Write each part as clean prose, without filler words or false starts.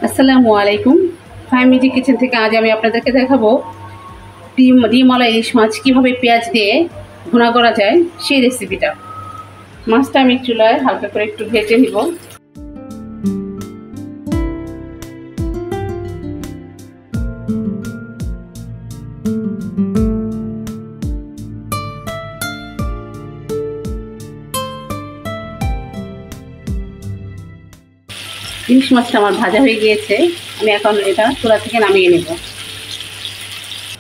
আসসালামু আলাইকুম। ফাইমিজি কিচেন থেকে আজ আমি আপনাদেরকে দেখাবো ডিমওয়ালা ইলিশ মাছ কীভাবে পেঁয়াজ দিয়ে ভুনা করা যায় সেই রেসিপিটা। মাছটা আমি চুলায় হালকা করে একটু ভেজে নিব। ইলিশ মাছটা আমার ভাজা হয়ে গিয়েছে, আমি এখন এটা চুলা থেকে নামিয়ে নেব।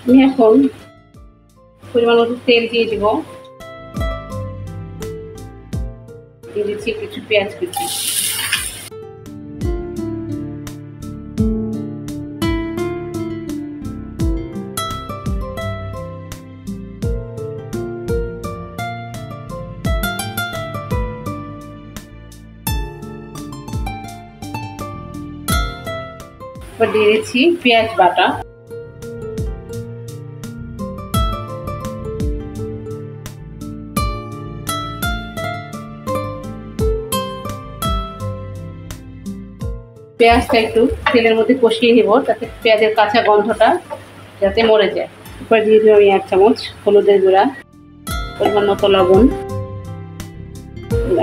আমি এখন পরিমাণ মতো তেল দিয়ে দিব, দিয়ে দিচ্ছি কিছু পেঁয়াজ কুচি, দিয়ে দিচ্ছি পেঁয়াজ বাটা, পেঁয়াজটা একটু তেলের মধ্যে কষিয়ে নিব, তাতে পেঁয়াজের কাঁচা গন্ধটা যাতে মরে যায়। এরপর দিয়ে দিব আমি 1 চামচ হলুদের গুঁড়া, পরিমাণ মতো লবণ,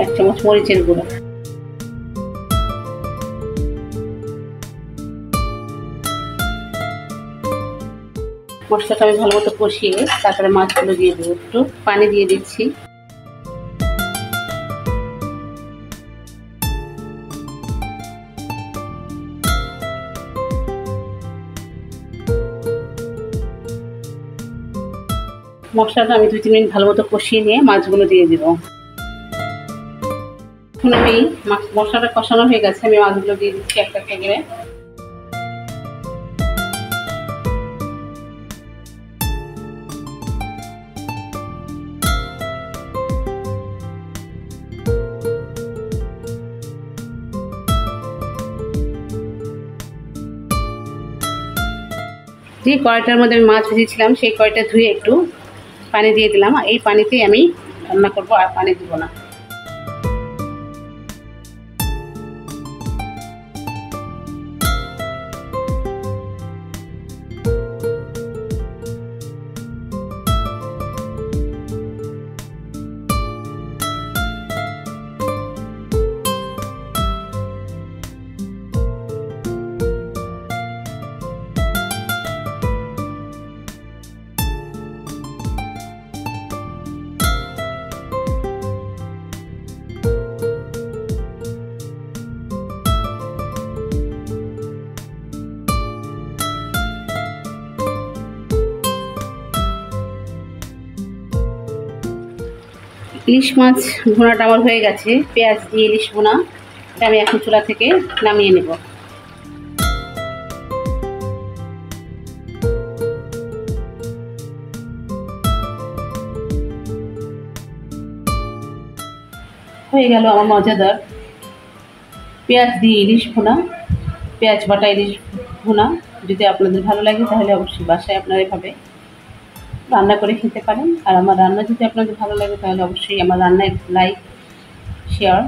1 চামচ মরিচের গুঁড়া। মশলাটা আমি ভালো মতো কষিয়ে তারপরে মাছগুলো দিয়ে দেবো। একটু পানি দিয়ে দিচ্ছি। মশলাটা আমি 2-3 মিনিট ভালো মতো কষিয়ে নিয়ে মাছগুলো দিয়ে দিব। এখন আমি মশলাটা কষানো হয়ে গেছে, আমি মাছগুলো দিয়ে দিচ্ছি একটা একটা করে। যে কড়াইটার মধ্যে আমি মাছ ভেজেছিলাম সেই কড়াইটা ধুয়ে একটু পানি দিয়ে দিলাম। এই পানিতেই আমি রান্না করবো, আর পানি দিব না। ইলিশ মাছ ভুনাটা আমার হয়ে গেছে, পেঁয়াজ দিয়ে ইলিশ ভুনা। এটা আমি এখন চুলা থেকে নামিয়ে নেব। হয়ে গেল আমার মজাদার পেঁয়াজ দিয়ে ইলিশ ভুনা, পেঁয়াজ বাটা ইলিশ ভুনা। যদি আপনাদের ভালো লাগে তাহলে অবশ্যই বাসায় আপনারা এভাবে রান্না করে খেতে পারেন। আর আমার রান্না যদি আপনাদের ভালো লাগে তাহলে অবশ্যই আমার রান্নায় লাইক শেয়ার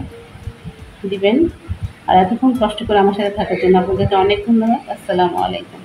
দিবেন। আর এতক্ষণ কষ্ট করে আমার সাথে থাকার জন্য আপনাদেরকে অনেক ধন্যবাদ। আসসালামু আলাইকুম।